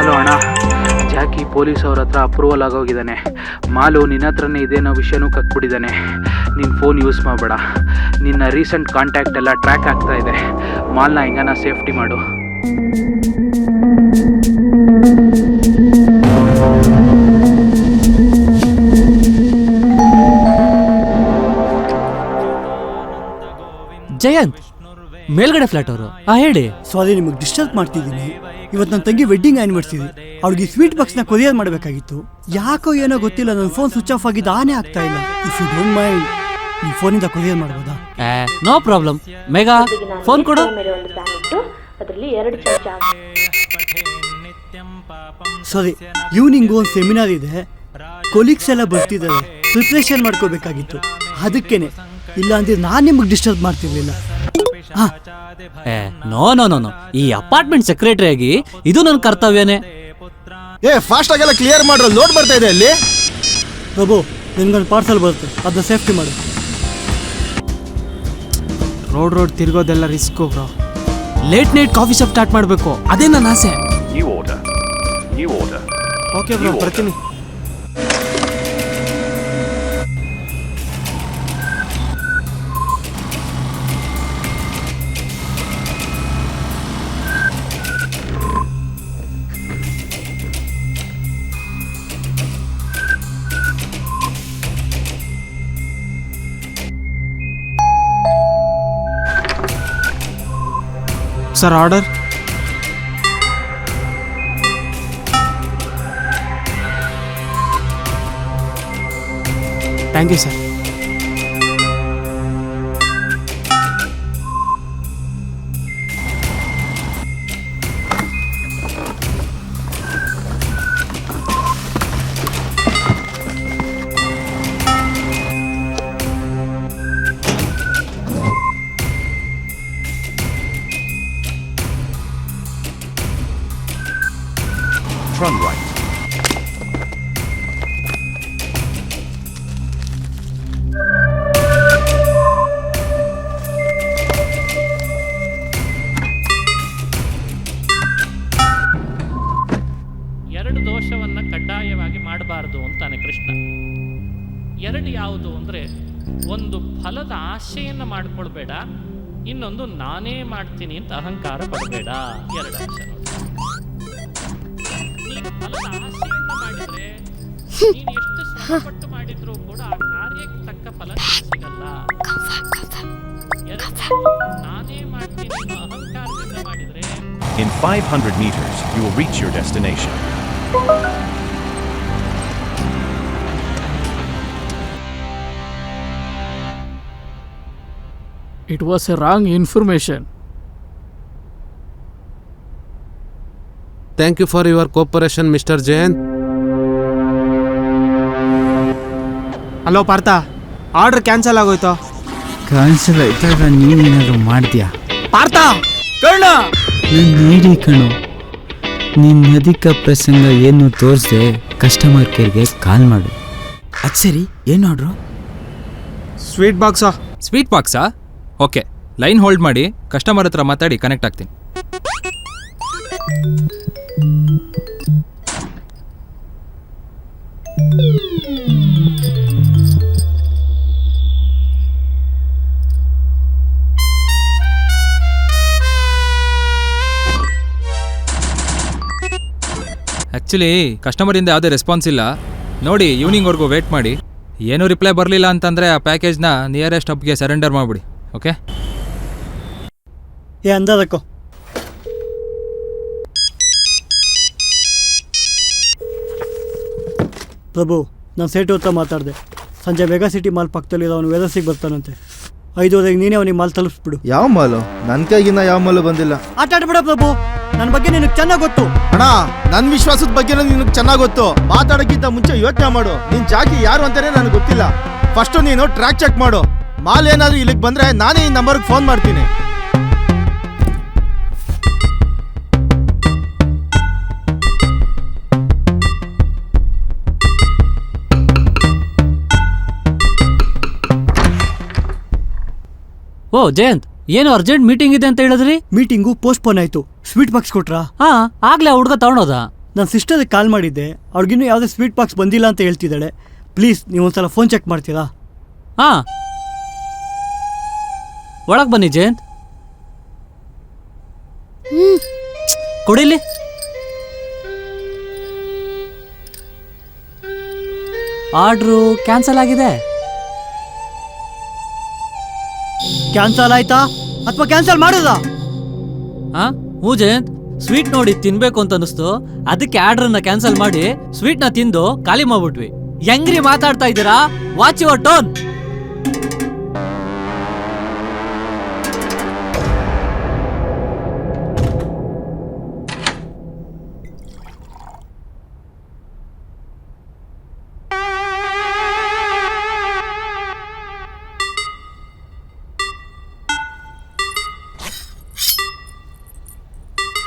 Hello ಅಣ್ಣ, Jackie police ಅವ್ರ ಹತ್ರ ಅಪ್ರೂವಲ್ ಆಗೋಗಿದ್ದಾನೆ. ಮಾಲು ನಿನ್ನ ಹತ್ರನೇ ಇದೆ ಅನ್ನೋ ವಿಷಯನೂ ಕಕ್ಬಿಟ್ಟಿದ್ದಾನೆ. ನಿನ್ನ ಫೋನ್ ಯೂಸ್ ಮಾಡಬೇಡ. ನಿನ್ನ ರೀಸೆಂಟ್ ಕಾಂಟ್ಯಾಕ್ಟ್ ಎಲ್ಲ ಟ್ರ್ಯಾಕ್ ಆಗ್ತಾ ಇದೆ. ಮಾಲ್ನ ಹೆಂಗನ ಸೇಫ್ಟಿ ಮಾಡು. ಜಯಂತ್, ಮೇಲ್ಗಡೆ ಫ್ಲಾಟ್ ಅವರು. ಹೇಳಿ. ಸಾರಿ, ನಿಮಗೆ ಡಿಸ್ಟರ್ಬ್ ಮಾಡ್ತಿದ್ದೀನಿ. ಇವತ್ತು ನನ್ನ ತಂಗಿ ವೆಡ್ಡಿಂಗ್ ಆ್ಯನಿವರ್ಸರಿ. ಅವಳಿಗೆ ಸ್ವೀಟ್ ಬಾಕ್ಸ್ನ ಕೊರಿಯರ್ ಮಾಡಬೇಕಾಗಿತ್ತು. ಯಾಕೋ ಏನೋ ಗೊತ್ತಿಲ್ಲ, ನನ್ನ ಫೋನ್ ಸ್ವಿಚ್ ಆಫ್ ಆಗಿದ್ದು ಆನೇ ಆಗ್ತಾ ಇಲ್ಲ. ಇಫ್ ಯು ಡೋಂಟ್ ಮೈಂಡ್, ನಿಮ್ಮ ಫೋನಿಂದ ಕೊರಿಯರ್ ಮಾಡ್ಬೋದಾ? No problem. ಮೇಘಾ, ಫೋನ್ ಕೊಡು. ಸಾರಿ, ಈವ್ನಿಂಗು ಒಂದು ಸೆಮಿನಾರ್ ಇದೆ. ಕೊಲೀಗ್ಸ್ ಎಲ್ಲ ಬರ್ತಿದ್ದಾರೆ, ಪ್ರಿಪ್ರೇಷನ್ ಮಾಡ್ಕೋಬೇಕಾಗಿತ್ತು. ಅದಕ್ಕೇನೆ, ಇಲ್ಲ ಅಂದ್ರೆ ನಾನು ನಿಮಗೆ ಡಿಸ್ಟರ್ಬ್ ಮಾಡ್ತಿರ್ಲಿಲ್ಲ. ನೋ ನೋ ನೋ ನೋ, ಈ ಅಪಾರ್ಟ್ಮೆಂಟ್ ಸೆಕ್ರೆಟರಿ ಆಗಿ ಇದು ನನ್ನ ಕರ್ತವ್ಯನೇ. ಫಾಸ್ಟ್ ಆಗೆಲ್ಲ ಕ್ಲಿಯರ್ ಮಾಡ್ರೆ ಲೋಡ್ ಬರ್ತಾ ಇದೆ ಅಲ್ಲಿ. ಪ್ರಭು, ನಿನ್ಗೊಂದು ಪಾರ್ಸಲ್ ಬರುತ್ತೆ, ಅದನ್ನ ಸೇಫ್ಟಿ ಮಾಡು. ರೋಡ್ ತಿರ್ಗೋದೆಲ್ಲ risk bro. Late night coffee shop start ಮಾಡಬೇಕು, ಅದೇ ನನ್ನ ಆಸೆ. ಓಕೆ ಬ್ರೋ, ಬರ್ತೀನಿ. Sir, order. Thank you sir. Turn right. ಎರಡು ದೋಷವನ್ನ ಕಡ್ಡಾಯವಾಗಿ ಮಾಡಬಾರದು ಅಂತಾನೆ ಕೃಷ್ಣ. ಎರಡು ಯಾವುದು ಅಂದ್ರೆ, ಒಂದು ಫಲದ ಆಶೆಯನ್ನು ಮಾಡ್ಕೊಳ್ಬೇಡ, ಇನ್ನೊಂದು ನಾನೇ ಮಾಡ್ತೀನಿ ಅಂತ ಅಹಂಕಾರ ಪಡಬೇಡ. ಎರಡು ಆಶೆ. ಫಲದ ಆಸೆಯನ್ನು ಮಾಡಿದ್ರೆ ನೀನು ಎಷ್ಟು ಶ್ರಮಪಟ್ಟು ಮಾಡಿದ್ರೂ ಕೂಡ ಆ ಕಾರ್ಯಕ್ಕೆ ತಕ್ಕ ಫಲ ಸಿಗಲ್ಲ. ನಾನೇ ಮಾಡ್ತೀನಿ ಅಹಂಕಾರದಿಂದ ಮಾಡಿದ್ರೆ, In 500 meters, you will reach your destination. It was a wrong information. Thank you for your cooperation, Mr. Jain. Hello Partha, order cancel ಆಗೋಯ್ತು. ಕ್ಯಾನ್ಸಲ್ ಆಯ್ತಾಗ ನೀನೇನಾದ್ರು ಮಾಡ್ತೀಯಾ? ಪಾರ್ಥ, ಕರ್ಣ, ನಾನು ಹೇಳಿ ಕಣು, ನಿನ್ನ ಅಧಿಕ ಪ್ರಸಂಗ ಏನು ತೋರಿಸ್ದೆ ಕಸ್ಟಮರ್ ಕೇರ್ಗೆ ಕಾಲ್ ಮಾಡು. ಅದು ಸರಿ, ಏನು ಆರ್ಡ್ರು? ಸ್ವೀಟ್ ಬಾಕ್ಸಾ? ಸ್ವೀಟ್ ಬಾಕ್ಸಾ? ಓಕೆ, ಲೈನ್ ಹೋಲ್ಡ್ ಮಾಡಿ, ಕಸ್ಟಮರ್ ಹತ್ರ ಮಾತಾಡಿ ಕನೆಕ್ಟ್ ಆಗ್ತೀನಿ. ಆ್ಯಕ್ಚುಲಿ ಕಸ್ಟಮರಿಂದ ಯಾವುದೇ ರೆಸ್ಪಾನ್ಸ್ ಇಲ್ಲ ನೋಡಿ. ಈವ್ನಿಂಗ್ವರೆಗೂ ವೇಟ್ ಮಾಡಿ. ಏನೂ ರಿಪ್ಲೈ ಬರಲಿಲ್ಲ ಅಂತಂದರೆ ಆ ಪ್ಯಾಕೇಜ್ನ ನಿಯರೆಸ್ಟ್ ಹಬ್ಗೆ ಸರೆಂಡರ್ ಮಾಡಿಬಿಡಿ. ಓಕೆ? ಅಂದದಕ್ಕೋ ಪ್ರಭು, ನಾನು ಸೇಟು ಹತ್ರ ಮಾತಾಡಿದೆ. ಸಂಜೆ ಮೆಗಾ ಸಿಟಿ ಮಾಲ್ ಪಕ್ಕದಲ್ಲಿರೋ ಅವನು ವೆದರ್ಸಿಗೆ ಬರ್ತಾನಂತೆ. 5:15 ನೀನೇ ಅವನಿಗೆ ಮಾಲ್ ತಲುಪಿಸ್ಬಿಡು. ಯಾವ ಮಾಲು? ನನ್ನ ಕೈಗಿನ್ನ ಯಾವ ಮಾಲು ಬಂದಿಲ್ಲ. ಆಟ ಆಡ್ಬೇಡ ಪ್ರಭು. ನನ್ನ ಬಗ್ಗೆ ನಿನಗೆ ಚೆನ್ನಾಗಿ ಗೊತ್ತು. ಅಣ್ಣ ನನ್ ವಿಶ್ವಾಸದ ಬಗ್ಗೆ ನಿನಗೆ ಚೆನ್ನಾಗಿ ಗೊತ್ತು. ಮಾತಾಡೋಕ್ಕಿಂತ ಮುಂಚೆ ಯೋಚನೆ ಮಾಡು. ನಿನ್ ಜಾಗಿ ಯಾರು ಅಂತಾನೆ ನನಗೆ ಗೊತ್ತಿಲ್ಲ. ಫಸ್ಟ್ ನೀನು ಟ್ರ್ಯಾಕ್ ಚೆಕ್ ಮಾಡು. ಮಾಲ್ ಏನಾದ್ರು ಇಲ್ಲಿಗೆ ಬಂದ್ರೆ ನಾನೇ ಈ ನಂಬರ್ಗೆ ಫೋನ್ ಮಾಡ್ತೀನಿ. ಓ ಜಯಂತ್, ಏನು ಅರ್ಜೆಂಟ್ ಮೀಟಿಂಗ್ ಇದೆ ಅಂತ ಹೇಳಿದ್ರಿ? ಮೀಟಿಂಗು ಪೋಸ್ಟ್ಪೋನ್ ಆಯ್ತು. ಸ್ವೀಟ್ ಬಾಕ್ಸ್ ಕೊಟ್ರಾ? ಹಾ, ಆಗ್ಲೇ ಆ ಹುಡುಗ ತಗೊಂಡೋದ. ನನ್ನ ಸಿಸ್ಟರ್ಗೆ ಕಾಲ್ ಮಾಡಿದ್ದೆ, ಅವ್ಳಿಗಿನ್ನೂ ಯಾವುದೇ ಸ್ವೀಟ್ ಬಾಕ್ಸ್ ಬಂದಿಲ್ಲ ಅಂತ ಹೇಳ್ತಿದ್ದಾಳೆ. ಪ್ಲೀಸ್ ನೀವು ಒಂದ್ಸಲ ಫೋನ್ ಚೆಕ್ ಮಾಡ್ತೀರಾ? ಹಾ, ಒಳಗೆ ಬನ್ನಿ ಜಯಂತ್. ಕೊಡಿಲಿ. ಆರ್ಡ್ರು ಕ್ಯಾನ್ಸಲ್ ಆಗಿದೆ. ಕ್ಯಾನ್ಸಲ್ ಆಯ್ತಾ ಅಥವಾ ಕ್ಯಾನ್ಸಲ್ ಮಾಡೋದಾ? ಹಾ, ಹ್ಞೂ ಜಯಂತ್, ಸ್ವೀಟ್ ನೋಡಿ ತಿನ್ಬೇಕು ಅಂತ ಅನಿಸ್ತು, ಅದಕ್ಕೆ ಆರ್ಡ್ರನ್ನ ಕ್ಯಾನ್ಸಲ್ ಮಾಡಿ ಸ್ವೀಟ್ನ ತಿಂದು ಖಾಲಿ ಮಾಡ್ಬಿಟ್ವಿ. ಹೆಂಗ್ರಿ ಮಾತಾಡ್ತಾ ಇದ್ದೀರಾ? Watch your tone.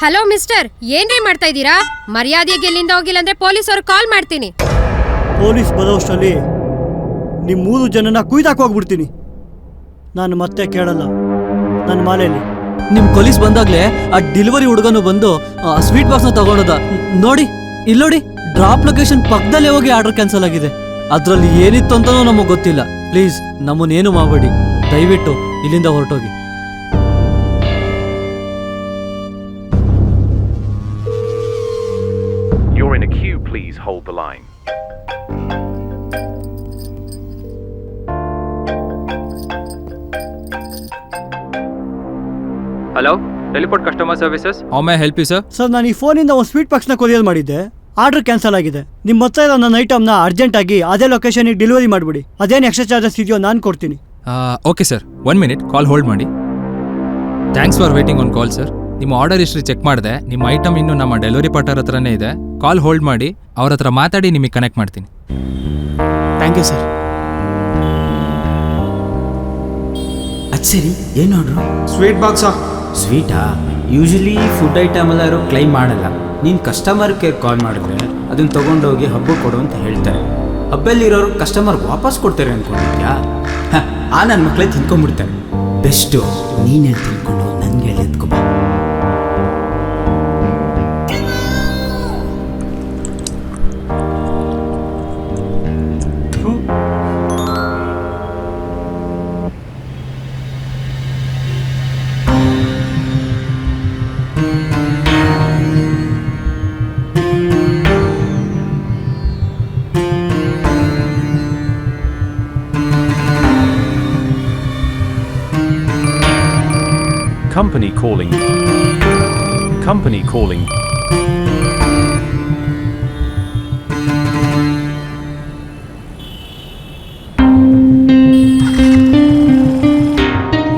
Hello mister, ಏನ್ರಿ ಮಾಡ್ತಾ ಇದ್ದೀರಾ? ಮರ್ಯಾದೆಗೆ ಎಲ್ಲಿಂದ ಹೋಗಿಲ್ಲ ಅಂದ್ರೆ ಪೊಲೀಸ್ ಅವ್ರು ಕಾಲ್ ಮಾಡ್ತೀನಿ. ಪೊಲೀಸ್ ಬರೋಷ್ಟರಲ್ಲಿ ನಿಮ್ಮ 3 ಜನನ ಕುಯ್ದಾಕ್ ಹೋಗ್ಬಿಡ್ತೀನಿ. ನಾನು ಮತ್ತೆ ಕೇಳಲ್ಲ. ನನ್ನ ಮಾಲೆಯಲ್ಲಿ ನಿಮ್ ಪೊಲೀಸ್ ಬಂದಾಗ್ಲೇ ಆ ಡೆಲಿವರಿ ಹುಡುಗನು ಬಂದು ಸ್ವೀಟ್ ಬಾಕ್ಸ್ನ ತಗೊಂಡೋದ. ನೋಡಿ, ಇಲ್ಲಿ ನೋಡಿ, ಡ್ರಾಪ್ ಲೊಕೇಶನ್ ಪಕ್ಕದಲ್ಲೇ ಹೋಗಿ ಆರ್ಡರ್ ಕ್ಯಾನ್ಸಲ್ ಆಗಿದೆ. ಅದ್ರಲ್ಲಿ ಏನಿತ್ತು ಅಂತನೂ ನಮಗೆ ಗೊತ್ತಿಲ್ಲ. ಪ್ಲೀಸ್ ನಮ್ಮನ್ನೇನು ಮಾಡಬೇಡಿ, ದಯವಿಟ್ಟು ಇಲ್ಲಿಂದ ಹೊರಟೋಗಿ. You're in a queue, please hold the line. Hello, Teleport customer services. How may I help you sir? Sir, ನಾನು ಈ ಫೋನಿಂದ ಒಂದು ಸ್ವೀಟ್ ಬಾಕ್ಸ್ನ ಕೊರಿಯರ್ ಮಾಡಿದ್ದೆ. ಆರ್ಡರ್ ಕ್ಯಾನ್ಸಲ್ ಆಗಿದೆ. ನಿಮ್ಮ ಹತ್ರ ಇರೋ ನನ್ನ ಐಟಮ್ನ ಅರ್ಜೆಂಟಾಗಿ ಅದೇ ಲೊಕೇಶನಿಗೆ ಡೆಲಿವರಿ ಮಾಡಿಬಿಡಿ. ಅದೇನು ಎಕ್ಸ್ಟ್ರಾ ಚಾರ್ಜಸ್ ಇದೆಯೋ ನಾನು ಕೊಡ್ತೀನಿ. ಓಕೆ ಸರ್, 1 ಮಿನಿಟ್, ಕಾಲ್ ಹೋಲ್ಡ್ ಮಾಡಿ. Thanks for waiting on call sir. ನಿಮ್ಮ ಆರ್ಡರ್ ಹಿಸ್ಟ್ರಿ ಚೆಕ್ ಮಾಡಿದೆ, ನಿಮ್ಮ ಐಟಮ್ ಇನ್ನು ನಮ್ಮ ಡೆಲಿವರಿ ಪಾರ್ಟ್ನರ್ ಹತ್ರನೇ ಇದೆ. ಕಾಲ್ ಹೋಲ್ಡ್ ಮಾಡಿ, ಅವ್ರ ಹತ್ರ ಮಾತಾಡಿ ನಿಮಗೆ ಕನೆಕ್ಟ್ ಮಾಡ್ತೀನಿ. Thank you sir. ಅದು ಸರಿ, ಏನು ಆರ್ಡ್ರು? ಸ್ವೀಟ್ ಬಾಕ್ಸಾ? ಸ್ವೀಟಾ? ಯೂಶಲಿ ಫುಡ್ ಐಟಮ್ ಎಲ್ಲರೂ ಕ್ಲೈಮ್ ಮಾಡಲ್ಲ. ನೀನು ಕಸ್ಟಮರ್ ಕೇರ್ ಕಾಲ್ ಮಾಡಿದ್ರೆ ಅದನ್ನು ತೊಗೊಂಡೋಗಿ ಹಬ್ಬಕ್ಕೆ ಕೊಡು ಅಂತ ಹೇಳ್ತಾರೆ. ಹಬ್ಬಲ್ಲಿರೋರು ಕಸ್ಟಮರ್ಗೆ ವಾಪಸ್ ಕೊಡ್ತಾರೆ ಅಂದ್ಕೊಂಡಿದ್ಯಾ? ಆ ನನ್ನ ಮಕ್ಕಳೇ ತಿನ್ಕೊಂಡ್ಬಿಡ್ತಾರೆ. ಬೆಸ್ಟು ನೀನೇ ತಿನ್ಕೊಂಡು ನನಗೆ ಎತ್ಕೊಬಾ. Company calling. Company calling.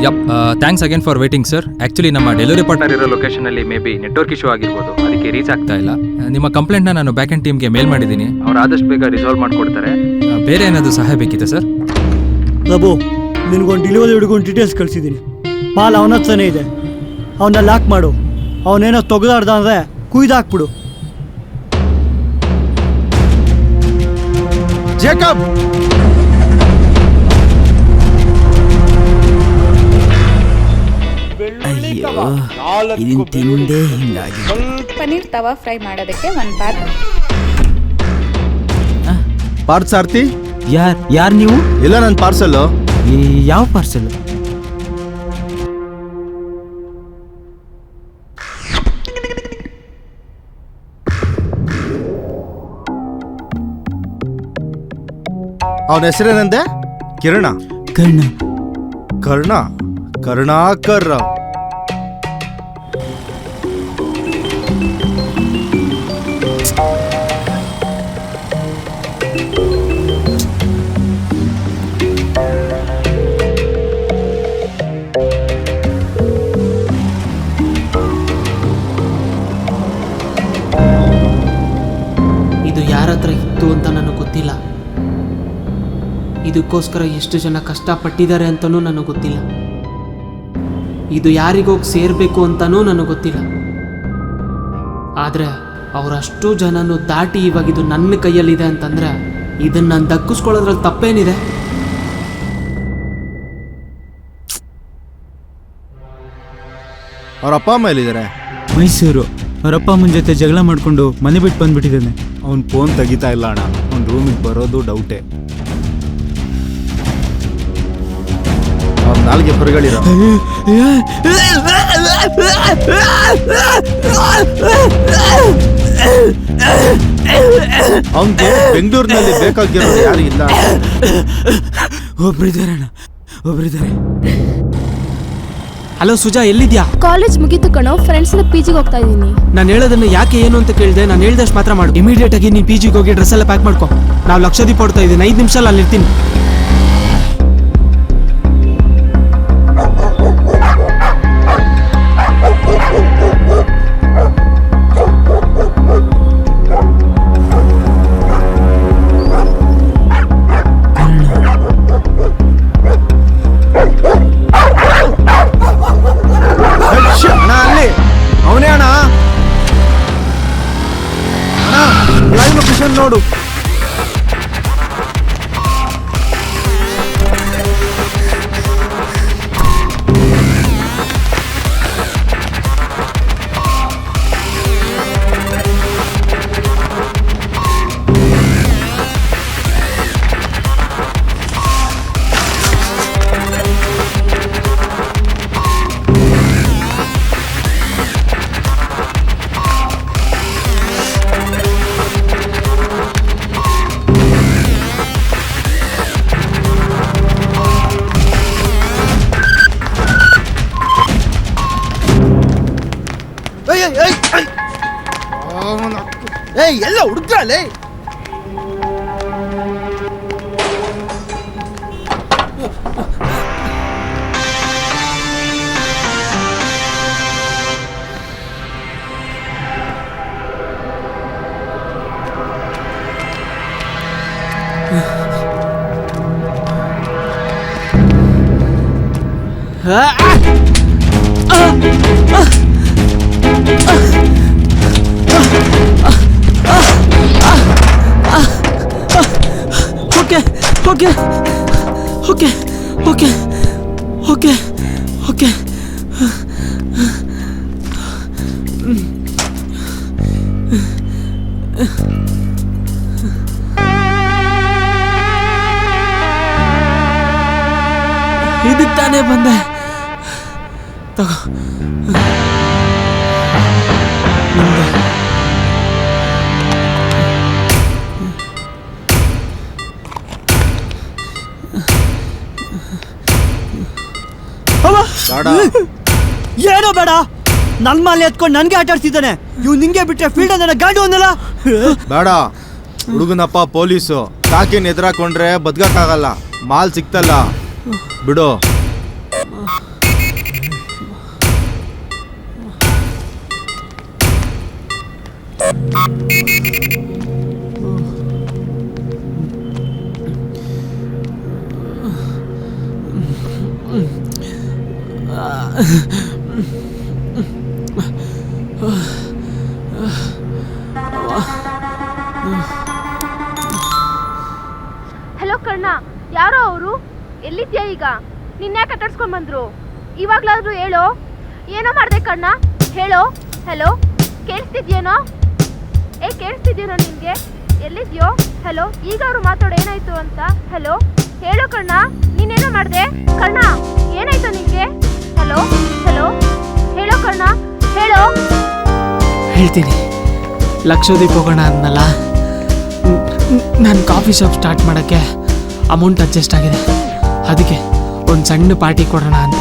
Yup, thanks again for waiting sir. Actually ನಮ್ಮ ಡೆಲಿವರಿ ಪಾರ್ಟ್ನರ್ ಇರೋ ಲೊಕೇಶನಲ್ಲಿ ಮೇ ಬಿ ನೆಟ್ವರ್ಕ್ ಇಶ್ಯೂ ಆಗಿರ್ಬೋದು, ಅದಕ್ಕೆ ರೀಚ್ ಆಗ್ತಾ ಇಲ್ಲ. ನಿಮ್ಮ ಕಂಪ್ಲೇಂಟ್ನ ನಾನು ಬ್ಯಾಕ್ ಆ್ಯಂಡ್ ಟೀಮ್ಗೆ ಮೇಲ್ ಮಾಡಿದ್ದೀನಿ. ಅವ್ರು ಆದಷ್ಟು ಬೇಗ ರಿಸಾಲ್ವ್ ಮಾಡಿಕೊಡ್ತಾರೆ. ಬೇರೆ ಏನಾದರೂ ಸಹಾಯ ಬೇಕಿದೆ ಸರ್? ಪ್ರಭು, ನಿನಗೊಂದು ಡೆಲಿವರಿ ಹುಡುಗನ ಡೀಟೇಲ್ಸ್ ಕಳಿಸಿದ್ದೀನಿ. ಮಾಲ್ ಅವನ ಹತ್ರನೇ ಇದೆ. ಅವನ್ನ ಲಾಕ್ ಮಾಡು. ಅವನೇನೋ ತೊಗದಾಡ್ದ ಅಂದರೆ ಕುಯ್ದಾಕ್ಬಿಡು. ಜೇಕಬ್, ಅಯ್ಯೋ, ಇದನ್ನು ತಿಂದೇ ಹಿಂಗಾಗಿ. ಪನ್ನೀರ್ ತವಾ ಫ್ರೈ ಮಾಡೋದಕ್ಕೆ 1 ಪಾತ್. ಪಾರ್ಟ್ ಸಾರ್ತಿ? ಯಾರು ನೀವು? ಇಲ್ಲ, ನನ್ನ ಪಾರ್ಸಲ್ಲು. ಯಾವ ಪಾರ್ಸಲ್? ಅವನ ಹೆಸರೇನಂದೆ? ಕಿರಣ. ಕರ್ಣ. ಕರ್ಣ? ಕರ್ಣಾಕರ್ ರಾವ್. ಇತ್ತು ಅಂತ ನನಗೆ ಗೊತ್ತಿಲ್ಲ. ಇದಕ್ಕೋಸ್ಕರ ಎಷ್ಟು ಜನ ಕಷ್ಟಪಟ್ಟಿದ್ದಾರೆ ಅಂತಲೂ ನನಗೆ ಗೊತ್ತಿಲ್ಲ. ಇದು ಯಾರಿಗೋಗಿ ಸೇರಬೇಕು ಅಂತಲೂ ನನಗೆ ಗೊತ್ತಿಲ್ಲ. ಆದರೆ ಅವರಷ್ಟು ಜನನು ದಾಟಿ ಇವಾಗ ಇದು ನನ್ನ ಕೈಯಲ್ಲಿದೆ ಅಂತಂದರೆ ಇದನ್ನು ನಾನು ದಕ್ಕಿಸ್ಕೊಳ್ಳೋದ್ರಲ್ಲಿ ತಪ್ಪೇನಿದೆ? ಅವ್ರ ಅಪ್ಪ ಅಮ್ಮ ಎಲ್ಲಿದ್ದಾರೆ? ಮೈಸೂರು. ಅವ್ರ ಅಪ್ಪ ಅಮ್ಮನ ಜೊತೆ ಜಗಳ ಮಾಡ್ಕೊಂಡು ಮನೆ ಬಿಟ್ಟು ಬಂದ್ಬಿಟ್ಟಿದ್ದಾನೆ. ಅವ್ನು ಫೋನ್ ತೆಗಿತಾ ಇಲ್ಲ ಅಣ್ಣ. ಅವ್ನ ರೂಮಿಗೆ ಬರೋದು ಡೌಟೇ. ಅವ್ನ ನಾಲ್ಗೆ ಹೊರಗಳಿರೋ ಅವನ್ಗೆ ಬೆಂಗಳೂರಿನಲ್ಲಿ ಬೇಕಾಗಿರೋರು ಯಾರು ಇಲ್ಲ. ಒಬ್ರಿದ್ದಾರೆ ಅಣ್ಣ, ಒಬ್ರಿದ್ದಾರೆ. ಹಲೋ ಸುಜಾ, ಎಲ್ಲಿದ್ಯಾ? ಕಾಲೇಜ್ ಮುಗೀತು ಕಣೋ, ಫ್ರೆಂಡ್ಸ್ PGಗೆ ಹೋಗ್ತಾ ಇದ್ದೀನಿ. ನಾನು ಹೇಳೋದನ್ನ ಯಾಕೆ ಏನು ಅಂತ ಕೇಳಿದೆ. ನಾನು ಹೇಳ್ದಷ್ಟು ಮಾತ್ರ ಮಾಡು. ಇಮಿಡಿಯೇಟ್ ಆಗಿ ನೀನು PGಗೆ ಹೋಗಿ ಡ್ರೆಸ್ ಎಲ್ಲ ಪ್ಯಾಕ್ ಮಾಡ್ಕೊ. ನಾವು ಲಕ್ಷದೀಪ ಹೊಡ್ತಾ ಇದ್ದೀನಿ. 5 ನಿಮಿಷದಲ್ಲಿ ಅಲ್ಲಿ ಇರ್ತೀನಿ. ಅಣ್ಣ ಅಲ್ಲಿ ಅವನೇ ಅಣ್ಣ. ಲೈವ್ ಲೊಕೇಶನ್ ನೋಡು. ಎಲ್ಲ ಹುಡುಕ್ರಲ್ಲೇ. Okay okay okay okay okay. ಇದಕ್ಕೆ ತಾನೇ ಬಂದೆ. ತಗೋ. ಏನೋ ಬೇಡ, ನನ್ ಮಾಲೆ ಎತ್ಕೊಂಡು ನನ್ಗೆ ಆಟ ಆಡ್ತಿದ್ದಾನೆ. ಇವ್ ನಿಂಗೆ ಬಿಟ್ರೆ ಫೀಲ್ಡ್ ನನ್ನ ಗಾಡಿ ಒಂದಲ್ಲ. ಬೇಡ, ಹುಡುಗನಪ್ಪ ಪೊಲೀಸು. ಕಾಕಿನ ಎದುರಾಕೊಂಡ್ರೆ ಬದುಕಕ್ಕಾಗಲ್ಲ. ಮಾಲ್ ಸಿಕ್ತಲ್ಲ, ಬಿಡು. ಹಲೋ ಕಣ್ಣ, ಯಾರೋ ಅವರು? ಎಲ್ಲಿದ್ಯಾ ಈಗ? ನಿನ್ಯಾಕೆ ಕಟ್ಟಡ್ಸ್ಕೊಂಡ್ ಬಂದ್ರು? ಇವಾಗ್ಲಾದ್ರೂ ಹೇಳೋ. ಏನೋ ಮಾಡ್ದೆ ಕಣ್ಣ, ಹೇಳೋ. ಹಲೋ, ಕೇಳಿಸ್ತಿದ್ಯೇನೋ? ಕೇಳಿಸ್ತಿದ್ಯೇನೋ ನಿನ್ಗೆ? ಎಲ್ಲಿದ್ಯೋ? ಹಲೋ, ಈಗ ಅವರು ಮಾತಾಡೋ ಏನಾಯ್ತು ಅಂತ. ಹಲೋ, ಹೇಳೋ ಕಣ್ಣ, ನೀನೇನೋ ಮಾಡ್ದೆ? ಕಣ್ಣ, ಏನಾಯ್ತು ನಿನ್ಗೆ? ಹಲೋ ಹಲೋ, ಹೇಳೋ ಕಣ್ಣ, ಹೇಳೋ. ಹೇಳ್ತೀನಿ. ಲಕ್ಷದೀಪ ಹೋಗೋಣ ಅಂದಲ್ಲ, ನಾನು ಕಾಫಿ ಶಾಪ್ ಸ್ಟಾರ್ಟ್ ಮಾಡೋಕ್ಕೆ ಅಮೌಂಟ್ ಅಡ್ಜಸ್ಟ್ ಆಗಿದೆ. ಅದಕ್ಕೆ ಒಂದು ಸಣ್ಣ ಪಾರ್ಟಿ ಕೊಡೋಣ ಅಂತ.